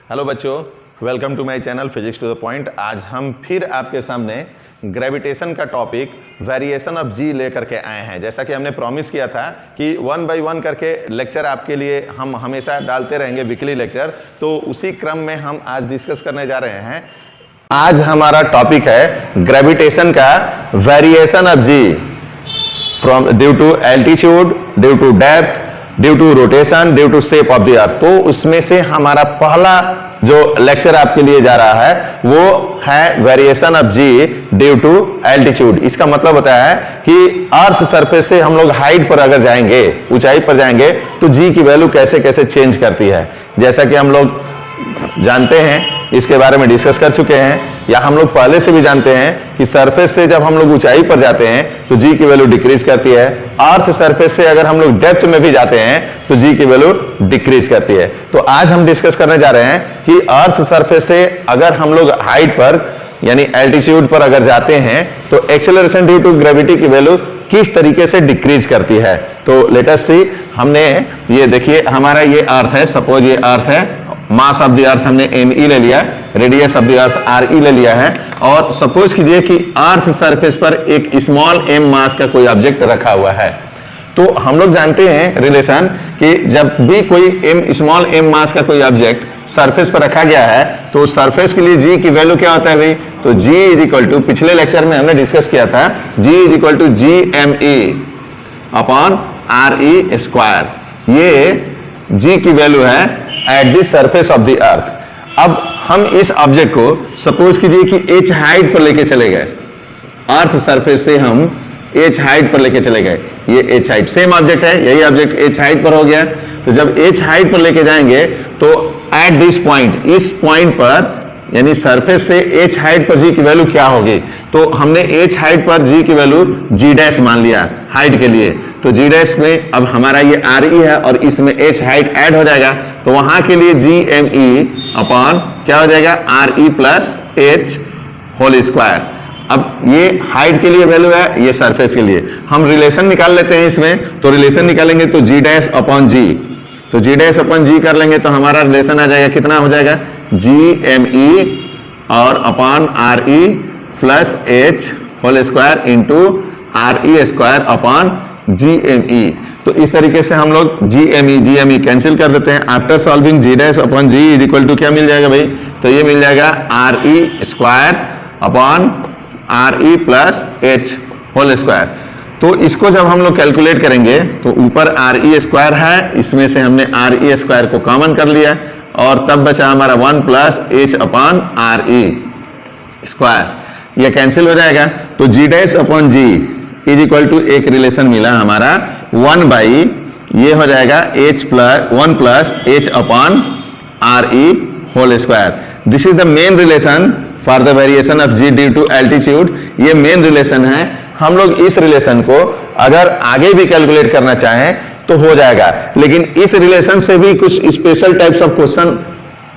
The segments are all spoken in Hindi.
हेलो बच्चों, welcome to my channel physics to the point. आज हम फिर आपके सामने ग्रेविटेशन का टॉपिक वेरिएशन ऑफ जी लेकर के आए हैं। जैसा कि हमने प्रॉमिस किया था कि 1 बाय 1 करके लेक्चर आपके लिए हम हमेशा डालते रहेंगे, वीकली लेक्चर। तो उसी क्रम में हम आज डिस्कस करने जा रहे हैं। आज हमारा टॉपिक है ग्रेविटेशन का variation of g from due to altitude, due to depth, due to rotation, due to shape of the earth. तो उसमें से हमारा पहला जो लेक्चर आपके लिए जा रहा है वो है variation of g due to altitude. इसका मतलब होता है कि अर्थ सरफेस से हम लोग हाइट पर अगर जाएंगे, ऊंचाई पर जाएंगे, तो जी की वैल्यू कैसे कैसे चेंज करती है। जैसा कि हम लोग जानते हैं, इसके बारे में डिस्कस कर चुके हैं, या हम लोग पहले से भी जानते हैं कि सरफेस से जब हम लोग ऊंचाई पर जाते हैं तो जी की वैल्यू डिक्रीज करती है। अर्थ सरफेस से अगर हम लोग डेप्थ में भी जाते हैं तो जी की वैल्यू डिक्रीज करती है। तो आज हम डिस्कस करने जा रहे हैं कि अर्थ सरफेस से अगर हम लोग हाइट पर यानी एल्टीट्यूड पर अगर जाते हैं तो एक्सेलरेशन ड्यू टू ग्रेविटी की वैल्यू किस तरीके से डिक्रीज करती है। तो लेट अस सी। हमने ये देखिए, हमारा ये अर्थ है, सपोज ये अर्थ है, मास ऑफ द अर्थ हमने me ले लिया, radius of the earth re ले लिया है, और सपोज कीजिए कि अर्थ सरफेस पर एक स्मॉल m मास का कोई ऑब्जेक्ट रखा हुआ है। तो हम लोग जानते हैं रिलेशन कि जब भी कोई स्मॉल m मास का कोई ऑब्जेक्ट सरफेस पर रखा गया है तो सरफेस के लिए g की वैल्यू क्या होता है भाई? तो g इज इक्वल टू, पिछले लेक्चर में हमने डिस्कस किया था, g is equal to GME upon RE square. ये g की वैल्यू है at the surface of the earth. अब हम इस ऑब्जेक्ट को सपोज कीजिए कि h हाइट पर लेके चले गए, अर्थ सरफेस से हम h हाइट पर लेके चले गए। ये h हाइट सेम ऑब्जेक्ट है, यही ऑब्जेक्ट h हाइट पर हो गया। तो जब h हाइट पर लेके जाएंगे तो एट दिस पॉइंट, इस पॉइंट पर यानी सरफेस से h हाइट पर g की वैल्यू क्या होगी? तो हमने h हाइट पर g की वैल्यू g डैश मान लिया हाइट के लिए। तो g डैश में अब हमारा ये re है और इसमें h हाइट ऐड हो जाएगा, तो वहां के लिए GME अपॉन क्या हो जाएगा? RE plus h whole square. अब ये हाइट के लिए वैल्यू है, ये सरफेस के लिए। हम रिलेशन निकाल लेते हैं इसमें। तो रिलेशन निकालेंगे तो g डैश अपॉन g, तो g डैश अपॉन g कर लेंगे तो हमारा रिलेशन आ जाएगा, कितना हो जाएगा? GME और upon RE plus h whole square into RE square upon GME। तो इस तरीके से हम लोग GME कैंसिल कर देते हैं। After solving g dash upon g is equal to क्या मिल जाएगा भाई? तो ये मिल जाएगा RE square upon RE plus h whole square. तो इसको जब हम लोग कैलकुलेट करेंगे तो ऊपर RE स्क्वायर है, इसमें से हमने RE स्क्वायर को कॉमन कर लिया और तब बचा हमारा 1 plus h upon RE square. ये कैंसिल हो जाएगा। तो g dash upon g is equal to एक रिलेशन मिला हमारा 1 बाई, ये हो जाएगा1 plus h upon RE whole square. This is the main relation for the variation of g due to altitude. ये मेन रिलेशन है। हम लोग इस रिलेशन को अगर आगे भी कैलकुलेट करना चाहें तो हो जाएगा, लेकिन इस रिलेशन से भी कुछ स्पेशल टाइप्स ऑफ क्वेश्चन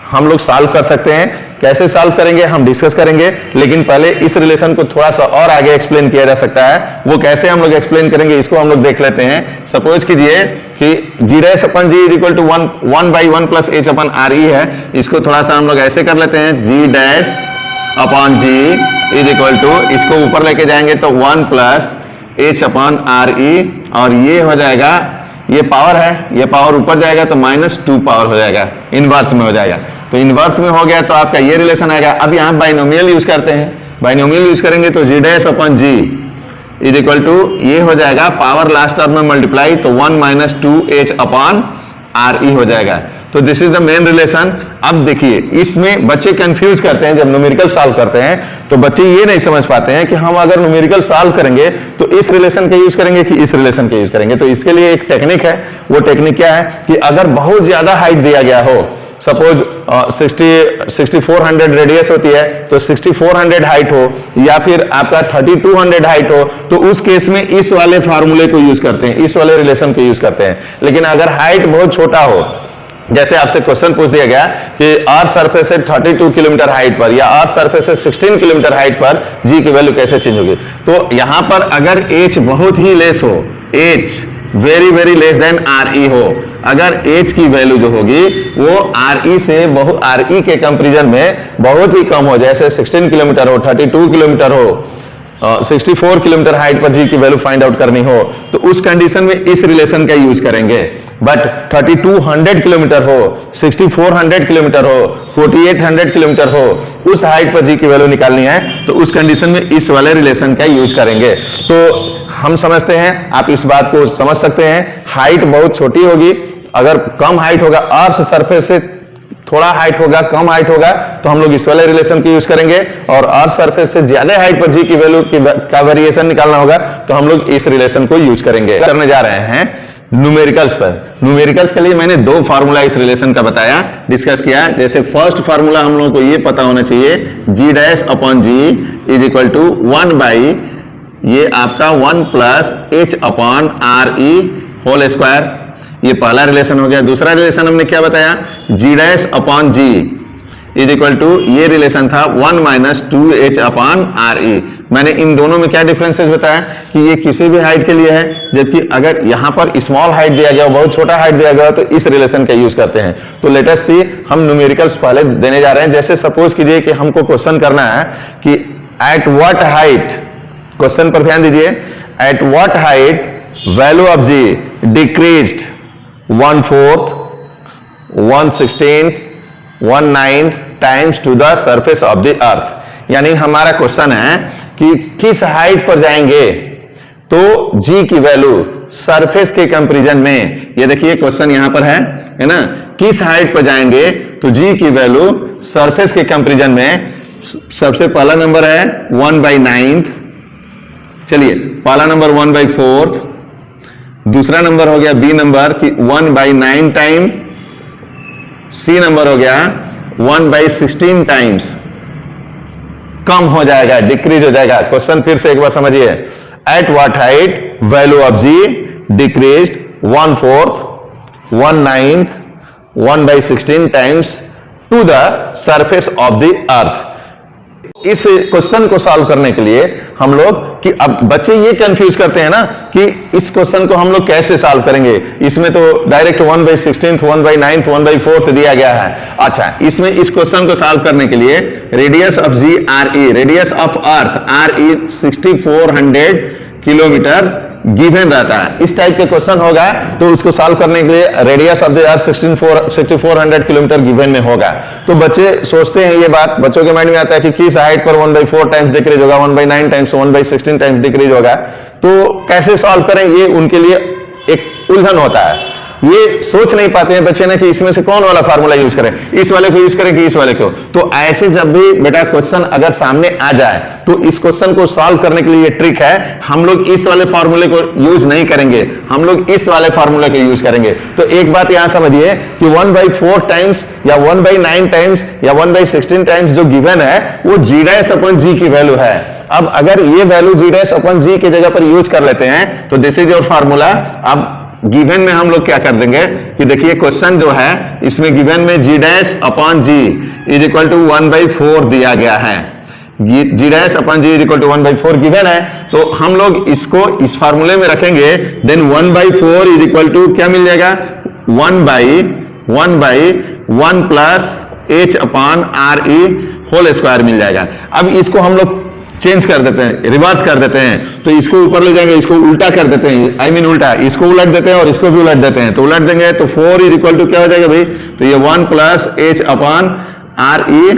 हम लोग सॉल्व कर सकते हैं। कैसे सॉल्व करेंगे हम डिस्कस करेंगे, लेकिन पहले इस रिलेशन को थोड़ा सा और आगे एक्सप्लेन किया जा सकता है। वो कैसे हम लोग एक्सप्लेन करेंगे इसको हम लोग देख लेते हैं। सपोज कीजिए कि g dash upon g is equal to 1 by 1 plus h upon RE है। इसको थोड़ा सा हम लोग ऐसे कर लेते हैं, g dash upon g is equal to, इसको ऊपर लेके जाएंगे तो 1 प्लस h अपॉन RE, और ये हो जाएगा, ये पावर है, ये पावर ऊपर जाएगा तो -2 पावर हो जाएगा, इनवर्स में हो जाएगा। तो इनवर्स में हो गया तो आपका ये रिलेशन आएगा। अब यहाँ बाइनोमियल यूज करते हैं, बाइनोमियल यूज करेंगे तो g dash upon g is equal to, ये हो जाएगा पावर लास्ट टर्म में मल्टीप्लाई तो 1 माइनस 2h अपॉन RE हो जाएगा। तो this is the main relation. अब देखिए, इसमें बच्चे कंफ्यूज करते हैं, जब न्यूमेरिकल सॉल्व करते हैं तो बच्चे ये नहीं समझ पाते हैं कि हम अगर न्यूमेरिकल सॉल्व करेंगे तो इस रिलेशन का यूज करेंगे कि इस रिलेशन का यूज करेंगे। तो इसके लिए एक टेक्निक है। वो टेक्निक क्या है कि अगर बहुत ज्यादा हाइट दिया गया हो, सपोज 6400 रेडियस होती है तो 6400 हाइट हो, या फिर आपका 3200 हाइट हो, तो उस केस में इस वाले फार्मूले को यूज करते हैं, इस वाले रिलेशन को यूज करते हैं। लेकिन अगर हाइट बहुत छोटा हो, जैसे आपसे क्वेश्चन पूछ दिया गया कि अर्थ सरफेस से 32 किलोमीटर हाइट पर या अर्थ सरफेस से 16 किलोमीटर हाइट पर जी की वैल्यू कैसे चेंज होगी, तो यहां पर अगर h बहुत ही लेस हो, h very very less than RE हो, अगर h की वैल्यू जो होगी वो RE से RE के कंपैरिजन में बहुत ही कम हो, जैसे 16 किलोमीटर हो, 32 किलोमीटर हो, 64 किलोमीटर हाइट पर जी की वैल्यू फाइंड आउट करनी हो, तो उस कंडीशन में इस रिलेशन का यूज करेंगे। बट 3200 किलोमीटर हो, 6400 किलोमीटर हो, 4800 किलोमीटर हो, उस हाइट पर जी की वैल्यू निकालनी है तो उस कंडीशन में इस वाले रिलेशन का यूज करेंगे। तो हम समझते हैं, आप इस बात को समझ सकते हैं, हाइट बहुत छोटी होगी, अगर कम हाइट होगा, अर्थ सरफेस से थोड़ा हाइट होगा, कम हाइट होगा, तो हम लोग इस वाले रिलेशन को यूज करेंगे, और अर्थ सरफेस से ज्यादा हाइट पर जी की वैल्यू का वेरिएशन निकालना होगा तो हम लोग इस रिलेशन को यूज करेंगे। करने जा रहे हैं न्यूमेरिकल्स पर। न्यूमेरिकल्स के लिए मैंने दो फार्मूला इस रिलेशन का बताया, डिस्कस किया। जैसे फर्स्ट फार्मूला हम लोगों को ये पता होना चाहिए, g dash upon g is equal to 1 by ये आपका 1 plus h upon R E whole square, ये पहला रिलेशन हो गया। दूसरा रिलेशन हमने क्या बताया, g dash upon g is equal to, ये रिलेशन था 1 minus 2h upon R E. मैंने इन दोनों में क्या डिफरेंसेस बताया कि ये किसी भी हाइट के लिए है, जबकि अगर यहां पर स्मॉल हाइट दिया गया, बहुत छोटा हाइट दिया गया, तो इस रिलेशन का यूज करते हैं। तो लेट अस सी, हम न्यूमेरिकल्स पहले देने जा रहे हैं। जैसे सपोज कीजिए कि हमको क्वेश्चन करना है कि एट व्हाट हाइट, क्वेश्चन पर ध्यान दीजिए, at what height value of g decreased 1/4, 1/16, 1/9 times to the surface of the earth. यानी हमारा क्वेश्चन है कि किस हाइट पर जाएंगे तो जी की वैल्यू सरफेस के कंपैरिजन में, ये देखिए क्वेश्चन यहां पर है ना, किस हाइट पर जाएंगे तो जी की वैल्यू सरफेस के कंपैरिजन में। सबसे पहला नंबर है 1/9, चलिए पहला नंबर 1/4, दूसरा नंबर हो गया बी नंबर कि 1/9 टाइम, सी नंबर हो गया 1/16 टाइम्स। कम हो जाएगा, डिक्रीज हो जाएगा। क्वेश्चन फिर से एक बार समझिए, at what height value of g decreased 1/4, 1/9, 1/16 times to the surface of the earth. इस क्वेश्चन को सॉल्व करने के लिए हम लोग, कि अब बच्चे ये कंफ्यूज करते हैं ना कि इस क्वेश्चन को हम लोग कैसे सॉल्व करेंगे, इसमें तो डायरेक्ट 1/16, 1/9, 1/4 दिया गया है। अच्छा, इसमें इस क्वेश्चन को सॉल्व करने के लिए radius of g R E, radius of earth R E 6400 kilometre given रहता है। इस टाइप के क्वेश्चन होगा तो उसको सॉल्व करने के लिए radius of the earth 6400 kilometre given में होगा। तो बच्चे सोचते हैं ये बात, बच्चों के माइंड में आता है कि किस हाइट पर 1/4 टाइम्स डिक्रीज होगा, 1/9 टाइम्स, 1/16 टाइम्स डिक्रीज होगा, तो कैसे सॉल्व करें, ये उनके लिए एक उलझन होता है। ये सोच नहीं पाते हैं बच्चे ने कि इसमें से कौन वाला फार्मूला यूज करें, इस वाले को यूज करें कि इस वाले को। तो ऐसे जब भी बेटा क्वेश्चन अगर सामने आ जाए तो इस क्वेश्चन को सॉल्व करने के लिए ये ट्रिक है, हम लोग इस वाले फार्मूले को यूज नहीं करेंगे, हम लोग इस वाले फार्मूले को यूज करेंगे। तो एक बात यहां समझिए कि 1/4 टाइम्स या 1/9 टाइम्स या 1/16 टाइम्स जो गिवन है वो जी डैश अपॉन जी की वैल्यू है। अब अगर ये वैल्यू जी डैश अपॉन जी की जगह पर यूज कर लेते हैं तो दिस इज योर फार्मूला। अब गिवन में हम लोग क्या कर देंगे कि देखिए क्वेश्चन जो है इसमें गिवन में g dash upon g is equal to 1/4 दिया गया है, g dash upon g is equal to 1/4 given है। तो हम लोग इसको इस फार्मूले में रखेंगे, देन 1/4 इज इक्वल टू क्या मिल जाएगा, 1/1 plus h upon R E whole square मिल जाएगा। अब इसको हम लोग चेंज कर देते हैं, रिवर्स कर देते हैं, तो इसको ऊपर ले जाएंगे, इसको उल्टा कर देते हैं, आई मीन उल्टा, इसको उलट देते हैं और इसको भी उलट देते हैं। तो उलट देंगे तो 4 इज इक्वल टू क्या हो जाएगा भाई, तो ये 1 plus h upon R E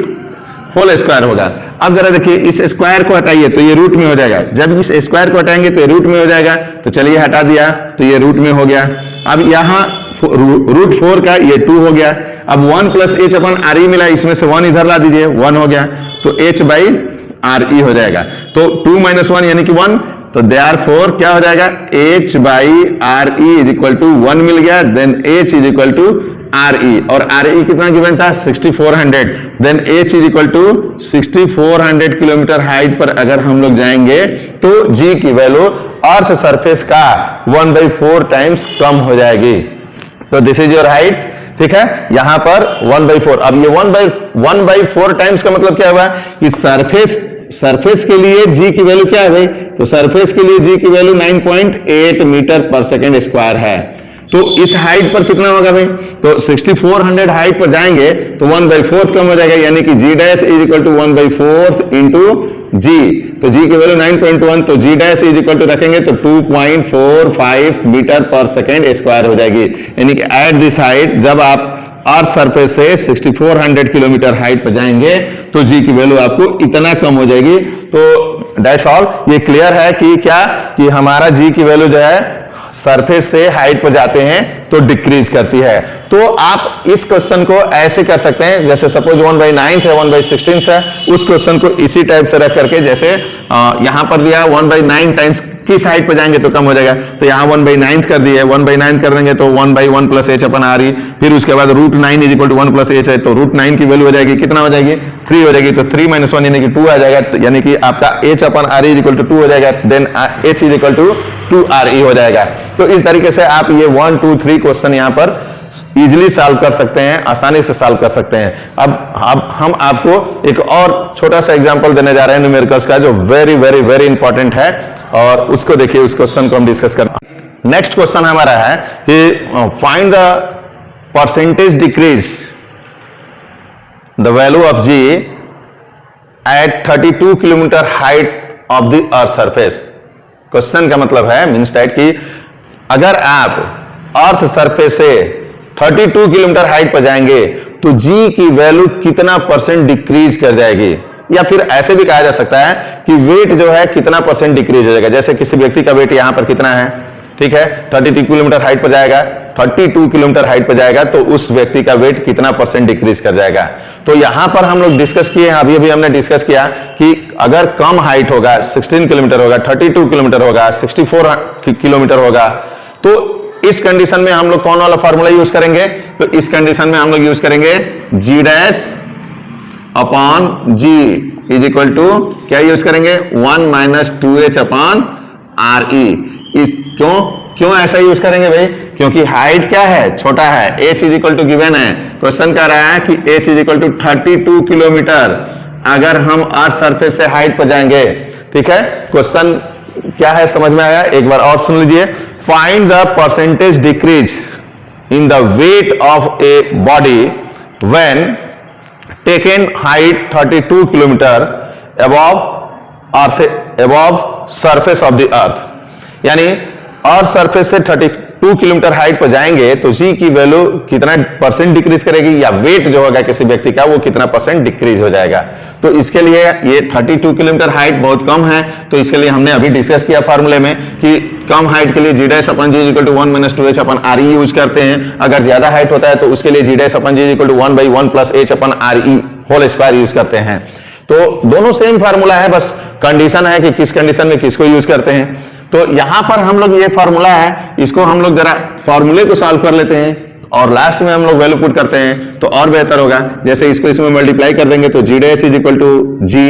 whole square होगा। अब जरा देखिए इस स्क्वायर को हटाइए तो ये रूट में हो जाएगा, जब इस स्क्वायर को हटाएंगे तो ये रूट में हो जाएगा। तो चलिए हटा दिया तो ये रूट में हो गया। अब यहां रूट 4 का ये 2 हो गया। अब 1 plus h upon R E मिला, इसमें से 1 इधर ला दीजिए, 1 हो गया, तो एच बाई आर ई हो जाएगा। तो 2 - 1 यानी कि 1, तो देयरफॉर क्या हो जाएगा, h by R E is equal to 1 मिल गया, then h is equal to R E, और आर ई कितना गिवन था 6400, then h is equal to 6400 kilometre height पर अगर हम लोग जाएंगे तो g की वैल्यू अर्थ सरफेस का 1/4 टाइम्स कम हो जाएगी। तो दिस इज योर हाइट, ठीक है, यहां पर 1/4। अब ये 1/4 टाइम्स का मतलब क्या हुआ कि सरफेस के लिए जी की वैल्यू क्या है भाई, तो सरफेस के लिए जी की वैल्यू 9.8 मीटर पर सेकेंड स्क्वायर है। तो इस हाइट पर कितना होगा भाई, तो 6400 हाइट पर जाएंगे तो 1/4 कम हो जाएगा, यानी कि जी dash is equal to 1/4 into जी। तो जी की वैल्यू 9.1, तो g dash is equal to रखेंगे तो 2.45 मीटर पर सेकेंड स्क्वायर हो जाएगी। यानी कि एट दिस हाइट जब आप अर्थ सरफेस से 6400 किलोमीटर हाइट पर जाएंगे तो जी की वैल्यू आपको इतना कम हो जाएगी। तो डैश ऑल, ये क्लियर है कि क्या, कि हमारा जी की वैल्यू जो है सरफेस से हाइट पर जाते हैं तो डिक्रीज करती है। तो आप इस क्वेश्चन को ऐसे कर सकते हैं, जैसे सपोज 1/9 है, 1/16 है, उस क्वेश्चन को इसी टाइप से रख करके, जैसे यहां पर दिया 1/9 टाइम्स किस हाइट पर जाएंगे तो कम हो जाएगा, तो यहां 1/9 कर दिए, 1/9 कर देंगे तो 1/1 प्लस एच अपन आ रही, फिर उसके बाद √9 is equal to 1 plus h है, तो √9 की वैल्यू हो जाएगी, कितना हो जाएगी, 3 हो जाएगी, तो 3 - 1 यानी कि 2 आ जाएगा, यानी कि आपका h upon R is equal to 2 हो जाएगा, then h is equal to 2RE हो जाएगा। तो इस तरीके से आप ये 1, 2, 3 क्वेश्चन यहां पर इजिली सॉल्व कर सकते हैं, आसानी से सॉल्व कर सकते हैं। अब हम आपको एक और छोटा सा एग्जांपल देने जा रहे हैं न्यूमेरिकल्स का, जो वेरी वेरी वेरी इंपॉर्टेंट है, और उसको देखिए, उस क्वेश्चन को हम डिस्कस करें। नेक्स्ट क्वेश्चन हमारा है कि find the percentage decrease the value of g at 32 kilometre height of the earth surface. Question का मतलब है, मीन्स दैट कि अगर आप अर्थ सरफेस से 32 किलोमीटर हाइट पर जाएंगे तो जी की वैल्यू कितना % डिक्रीज कर जाएगी, या फिर ऐसे भी कहा जा सकता है कि वेट जो है कितना % डिक्रीज हो जाएगा। जैसे किसी व्यक्ति का वेट यहां पर कितना है, ठीक है, 32 किलोमीटर हाइट पर जाएगा, 32 किलोमीटर हाइट पर जाएगा तो उस व्यक्ति का वेट कितना % डिक्रीज कर जाएगा। तो यहां पर हम लोग डिस्कस किए हैं, अभी हमने डिस्कस किया कि अगर कम हाइट होगा, 16 किलोमीटर होगा, 32 किलोमीटर होगा, 64 किलोमीटर होगा, तो इस कंडीशन में हम लोग कौन वाला फॉर्मूला यूज करेंगे, तो इस कंडीशन में हम लोग यूज करेंगे g dash upon g is equal to क्या यूज करेंगे, 1 - 2h अपॉन RE। क्यों ऐसा यूज करेंगे भाई, क्योंकि हाइट क्या है, छोटा है, h is equal to given है, क्वेश्चन कह रहा है कि h is equal to 32 kilometre अगर हम अर्थ सरफेस से हाइट पर जाएंगे, ठीक है। क्वेश्चन क्या है समझ में आया, एक बार और सुन लीजिए। Find the percentage decrease in the weight of a body when taken height 32 kilometre above surface of the earth. यानी अर्थ सरफेस से 32 किलोमीटर हाइट पर जाएंगे तो जी की वैल्यू कितना % डिक्रीज करेगी, या वेट जो होगा किसी व्यक्ति का वो कितना % डिक्रीज हो जाएगा। तो इसके लिए ये 32 किलोमीटर हाइट बहुत कम है, तो इसके लिए हमने अभी डिस्कस किया फॉर्मूले में कि कम हाइट के लिए g dash upon g is equal to 1 - 2h upon RE use करते हैं। अगर ज्यादा हाइट होता है तो उसके लिए g dash upon g is equal to 1/1 plus h upon RE whole square use करते हैं। तो दोनों सेम फार्मूला है, बस कंडीशन है कि किस कंडीशन में किसको यूज करते हैं। तो यहां पर हम लोग ये फार्मूला है, इसको हम लोग जरा फार्मूले को सॉल्व कर लेते हैं और लास्ट में हम लोग वैल्यू पुट करते हैं तो और बेहतर होगा। जैसे इसको इसमें मल्टीप्लाई कर देंगे तो g dash is equal to g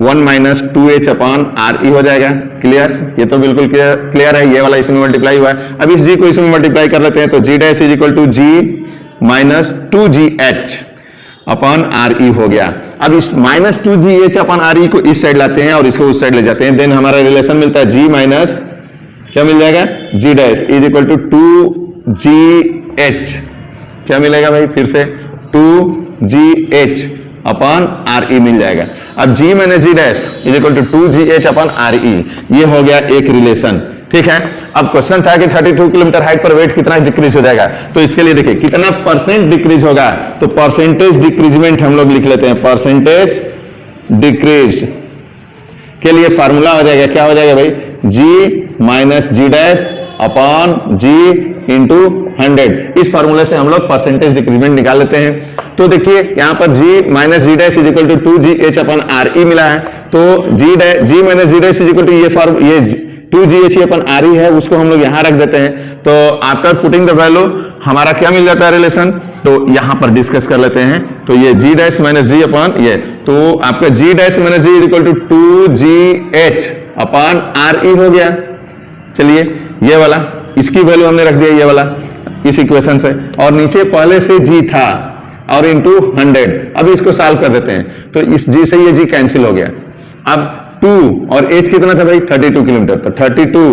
1 - 2h upon RE हो जाएगा। क्लियर, ये तो बिल्कुल क्लियर है, ये वाला इसमें मल्टीप्लाई हुआ है। अब इस जी को इसमें मल्टीप्लाई कर लेते हैं तो g dash is equal to g - 2gh upon RE हो गया। अब इस -2gh अपॉन RE को इस साइड लाते हैं और इसको उस साइड ले जाते हैं, देन हमारा रिलेशन मिलता है g माइनस क्या मिल जाएगा, g dash is equal to 2gh। क्या मिलेगा भाई, फिर से 2gh अपॉन RE मिल जाएगा। अब g minus g dash is equal to 2gh upon RE, ये हो गया एक रिलेशन, ठीक है। अब क्वेश्चन था कि 32 किलोमीटर हाइट पर वेट कितना डिक्रीज हो जाएगा, तो इसके लिए देखिए कितना % डिक्रीज होगा, तो परसेंटेज डिक्रीजमेंट हम लोग लिख लेते हैं। परसेंटेज डिक्रीज के लिए फार्मूला हो जाएगा, क्या हो जाएगा भाई, g minus g dash upon g into 100। इस फार्मूले से हम लोग परसेंटेज डिक्रीजमेंट निकाल लेते हैं। तो देखिए यहां पर g minus g dash is equal to 2gh upon RE मिला है, तो g minus g dash is equal to ये 2gh अपन RE है, उसको हम लोग यहां रख देते हैं। तो आफ्टर पुटिंग द वैल्यू हमारा क्या मिल जाता है रिलेशन, तो यहां पर डिस्कस कर लेते हैं। तो ये g dash minus g upon ये, तो आपका g dash minus g is equal to 2gh upon RE हो गया। चलिए ये वाला, इसकी वैल्यू हमने रख दिया ये वाला इस इक्वेशन से, और नीचे पहले से g था और इंटू 100। अब इसको सॉल्व कर देते हैं तो इस g से ये g कैंसिल हो गया। अब 2 और h कितना था भाई, 32 किलोमीटर, तो 32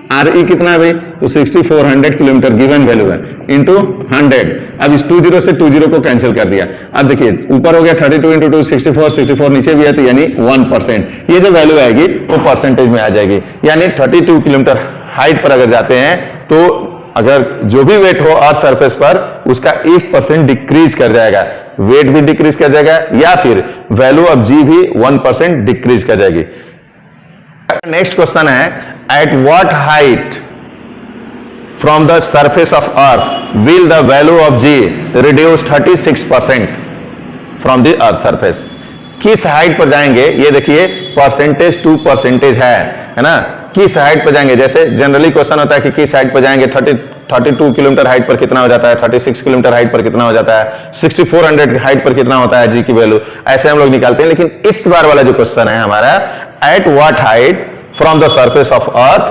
RE कितना है भाई, तो 6400 किलोमीटर गिवन वैल्यू है इंटू 100। अब इस 20 से 20 को कैंसिल कर दिया। अब देखिए ऊपर हो गया 32 इंटू 2 64, 64 नीचे भी है तो यानी 1%। ये जो वैल्यू आएगी वो परसेंटेज में आ जाएगी, यानी 32 किलोमीटर हाइट पर अगर जाते हैं तो अगर जो भी वेट हो अर्थ सरफेस पर उसका 1% डिक्रीज कर जाएगा, वेट भी डिक्रीज कर जाएगा या फिर वैल्यू ऑफ जी भी 1% डिक्रीज कर जाएगी। नेक्स्ट क्वेश्चन है, at what height from the surface of earth will the value of g reduce 36% from the earth surface. किस हाइट पर जाएंगे, ये देखिए परसेंटेज टू परसेंटेज है ना, किस हाइट पर जाएंगे। जैसे जनरली क्वेश्चन होता है कि किस हाइट पर जाएंगे, 32 किलोमीटर हाइट पर कितना हो जाता है, 36 किलोमीटर हाइट पर कितना हो जाता है, 6400 हाइट पर कितना होता है जी की वैल्यू, ऐसे हम लोग निकालते हैं। लेकिन इस बार वाला जो क्वेश्चन है हमारा, at what height from the surface of earth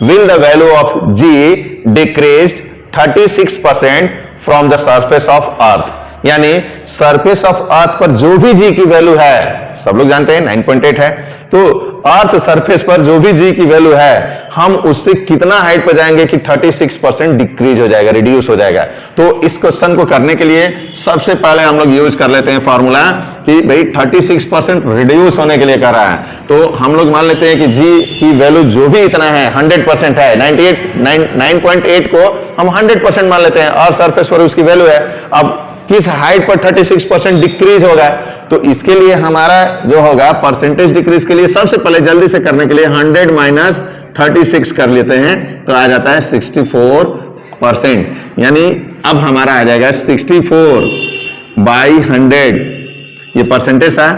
will the value of g decreased 36% from the surface of earth, यानी सरफेस ऑफ अर्थ पर जो भी जी की वैल्यू है, सब लोग जानते हैं 9.8 है, तो अर्थ सरफेस पर जो भी जी की वैल्यू है हम उससे कितना हाइट पर जाएंगे कि 36% डिक्रीज हो जाएगा, रिड्यूस हो जाएगा। तो इस क्वेश्चन को करने के लिए सबसे पहले हम लोग यूज कर लेते हैं फॉर्मूला कि भाई 36% रिड्यूस होने के लिए कर रहा है, तो हम लोग मान लेते हैं कि जी की वैल्यू जो भी इतना है 100% है, 9.8 को हम 100% मान लेते हैं और सरफेस पर उसकी वैल्यू है। अब किस हाइट पर 36% डिक्रीज होगा, तो इसके लिए हमारा जो होगा परसेंटेज डिक्रीज के लिए सबसे पहले जल्दी से करने के लिए 100 माइनस 36 कर लेते हैं तो आ जाता है 64%, यानी अब हमारा आ जाएगा 64/100, ये परसेंटेज था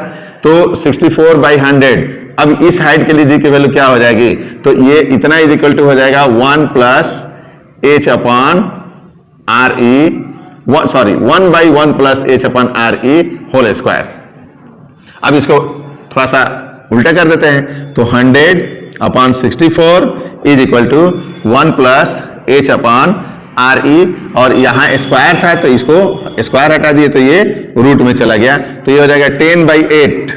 तो 64/100। अब इस हाइट के लिए जी की वैल्यू क्या हो जाएगी, तो ये इतना इज इक्वल टू हो जाएगा 1 + h/RE, 1/1 + h/RE होल स्क्वायर। अब इसको थोड़ा सा उल्टा कर देते हैं तो 100/64 इज इक्वल टू 1 + h/RE, और यहां स्क्वायर था तो इसको स्क्वायर हटा दिए तो ये रूट में चला गया, तो ये हो जाएगा 10/8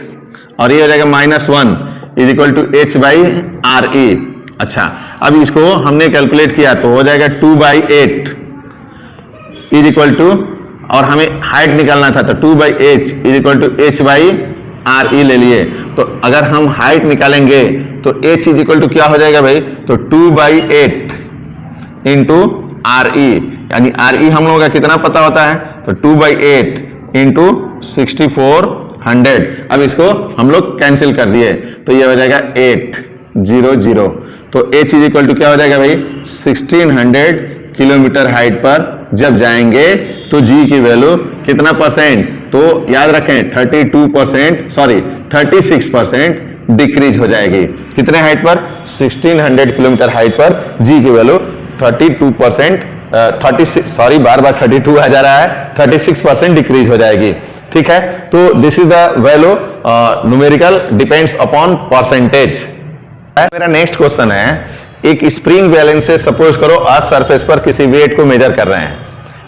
और ये हो जाएगा -1 इज इक्वल टू h/RE। अच्छा, अब इसको हमने कैलकुलेट किया तो हो जाएगा 2/8 इज इक्वल टू, और हमें हाइट निकालना था तो 2/h is equal to h/RE ले लिए। तो अगर हम हाइट निकालेंगे तो h इज इक्वल टू क्या हो जाएगा भाई, तो 2/8 इंटू RE, यानी RE हम लोगों का कितना पता होता है, तो 2/8 इंटू 6400। अब इसको हम लोग कैंसिल कर दिए तो ये हो जाएगा 800, तो h इज इक्वल टू क्या हो जाएगा भाई, 1600 किलोमीटर हाइट पर जब जाएंगे तो जी की वैल्यू कितना परसेंट, तो याद रखें 36% डिक्रीज हो जाएगी। कितने हाइट पर, 1600 किलोमीटर हाइट पर जी की वैल्यू 32%, 32 आ जा रहा है, 36% डिक्रीज हो जाएगी। ठीक है, तो this is the value numerical depends upon percentage. मेरा नेक्स्ट क्वेश्चन है, एक स्प्रिंग बैलेंस से सपोज करो अर्थ सरफेस पर किसी वेट को मेजर कर रहे हैं।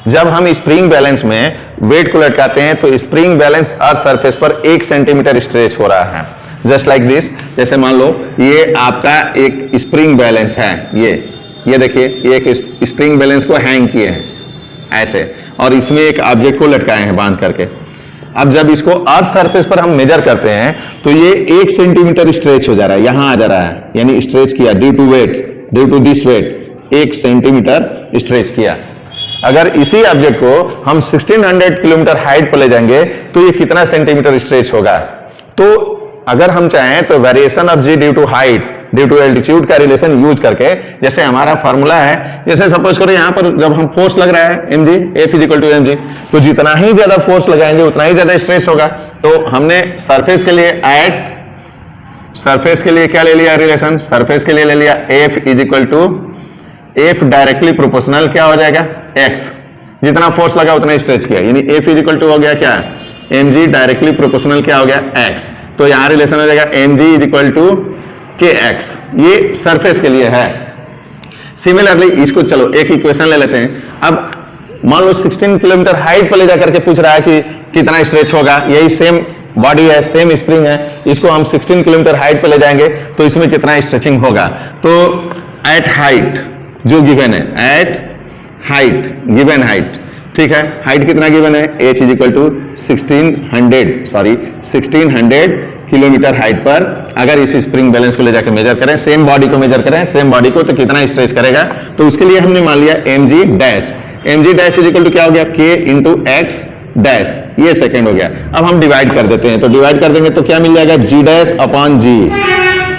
जब हम स्प्रिंग बैलेंस में वेट को लटकाते हैं तो स्प्रिंग बैलेंस अर्थ सरफेस पर 1 सेंटीमीटर स्ट्रेच हो रहा है, जस्ट लाइक दिस। जैसे मान लो ये आपका एक स्प्रिंग बैलेंस है, ये देखिए, ये एक स्प्रिंग बैलेंस को हैंग किए हैं ऐसे, और इसमें एक ऑब्जेक्ट को लटकाए हैं बांध करके। अब जब इसको अर्थ सरफेस पर हम मेजर करते हैं तो ये 1 सेंटीमीटर स्ट्रेच हो जा रहा है, यहां आ जा रहा है, यानी स्ट्रेच किया due to this weight 1 centimetre stretch किया। अगर इसी ऑब्जेक्ट को हम 1600 किलोमीटर हाइट पर ले जाएंगे तो ये कितना सेंटीमीटर स्ट्रेच होगा। तो अगर हम चाहें तो variation of g due to height due to altitude का रिलेशन यूज करके, जैसे हमारा फॉर्मूला है, जैसे सपोज करो यहां पर जब हम फोर्स लग रहा है mg, F = mg, तो जितना ही ज्यादा फोर्स लगाएंगे उतना ही ज्यादा स्ट्रेस होगा। तो हमने सरफेस के लिए सरफेस के लिए क्या ले लिया रिलेशन, सरफेस के लिए ले लिया F = F डायरेक्टली प्रोपोर्शनल क्या हो जाएगा, x, जितना फोर्स लगा उतना स्ट्रेच किया, यानी F = हो गया क्या, mg डायरेक्टली प्रोपोर्शनल क्या हो गया, x। तो यहां रिलेशन हो जाएगा mg = kx, ये सरफेस के लिए है। सिमिलरली इसको चलो एक इक्वेशन ले लेते हैं। अब मान लो 16 किलोमीटर हाइट पर ले जाकर के पूछ रहा है कि कितना स्ट्रेच होगा, यही सेम बॉडी है, सेम स्प्रिंग है, इसको हम 16 किलोमीटर हाइट पे ले जाएंगे तो इसमें कितना स्ट्रेचिंग होगा। तो एट हाइट जो गिवन है, एट हाइट, गिवन हाइट, ठीक है, हाइट कितना गिवन है, h is equal to 1600 kilometre height पर अगर इस स्प्रिंग बैलेंस को ले जाकर मेजर करें, सेम बॉडी को मेजर करें, सेम बॉडी को, तो कितना स्ट्रेच करेगा। तो उसके लिए हमने मान लिया mg dash, mg dash is equal to क्या हो गया, k इंटू एक्स डैश, ये सेकेंड हो गया। अब हम डिवाइड कर देते हैं, तो डिवाइड कर देंगे तो क्या मिल जाएगा, g dash upon g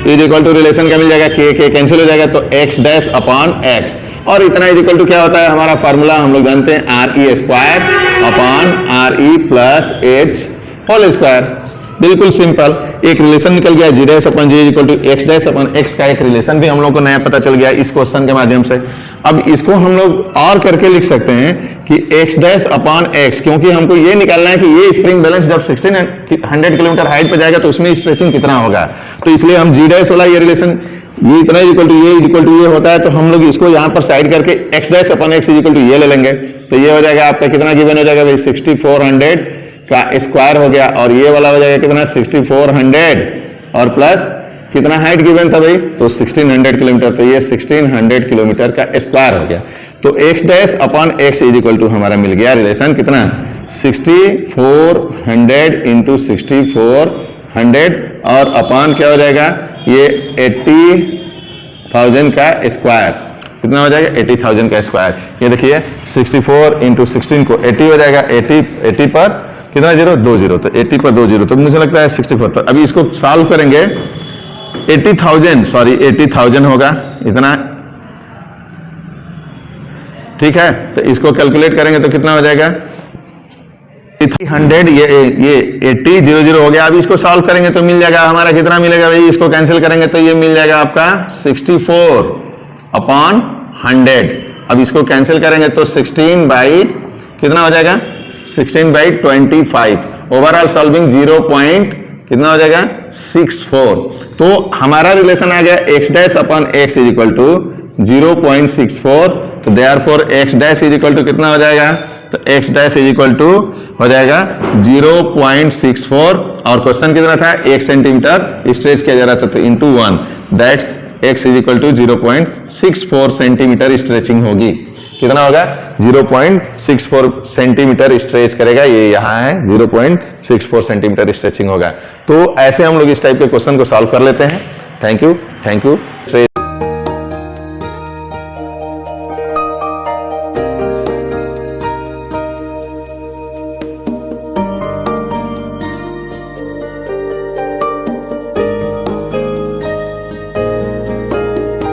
is equal to relation क्या मिल जाएगा, k कैंसिल हो जाएगा, तो x डैश अपॉन x, और इतना इज इक्वल टू क्या होता है हमारा फार्मूला, हम लोग जानते हैं r e square upon are e plus h whole square. बिल्कुल सिंपल, एक रिलेशन निकल गया, g dash upon g is equal to x dash upon x का एक रिलेशन भी हम लोग को नया पता चल गया इस क्वेश्चन के माध्यम से। अब इसको हम लोग और करके लिख सकते हैं कि एक्स डैश अपॉन एक्स, क्योंकि हमको ये निकालना है कि ये स्प्रिंग बैलेंस जब 1600 किलोमीटर हाइट पे जाएगा तो उसमें स्ट्रेचिंग कितना होगा। तो इसलिए हम जी डैश वाला ये रिलेशन, ये इतना इक्वल टू ये होता है, तो हम लोग इसको यहां पर साइड करके x dash upon x is equal to ये ले लेंगे, तो ये हो जाएगा आपका कितना गिवन हो जाएगा भाई, 6400 का स्क्वायर हो गया, और ये वाला हो जाएगा कितना 6400 और प्लस कितना हाइट गिवन था भाई, तो 1600 किलोमीटर, तो ये 1600 किलोमीटर का स्क्वायर हो गया। तो x dash upon x is equal to हमारा मिल गया रिलेशन कितना, 6400 इंटू 6400 और अपॉन क्या हो जाएगा, ये 80,000 का स्क्वायर, कितना हो जाएगा 80,000 का स्क्वायर। ये देखिए 64 इंटू 16 को 80 हो जाएगा, 80 पर कितना जीरो, 2 जीरो, तो 80 पर 2 जीरो, तो मुझे लगता है 64। तो अभी इसको सॉल्व करेंगे, 80,000 होगा इतना, ठीक है। तो इसको कैलकुलेट करेंगे तो कितना हो जाएगा 100, ये 80,000 हो गया। अब इसको सॉल्व करेंगे तो मिल जाएगा हमारा कितना मिलेगा भाई, इसको कैंसिल करेंगे तो ये मिल जाएगा आपका 64 अपॉन 100। अब इसको कैंसिल करेंगे तो 16 बाई कितना हो जाएगा, 16 बाई 25, ओवरऑल सॉल्विंग 0 पॉइंट कितना हो जाएगा 64। तो हमारा रिलेशन आ गया x dash upon x is equal to 0.64, तो therefore x dash is equal to कितना हो जाएगा, तो x dash is equal to हो जाएगा 0.64, और क्वेश्चन कितना था 1 सेंटीमीटर स्ट्रेच किया जा रहा था, तो into 1, that's x is equal to 0.64 centimetre stretching होगी। कितना होगा 0.64 सेंटीमीटर स्ट्रेच करेगा, ये यहाँ है 0.64 सेंटीमीटर स्ट्रेचिंग होगा। तो ऐसे हम लोग इस टाइप के क्वेश्चन को सॉल्व कर लेते हैं। Thank you.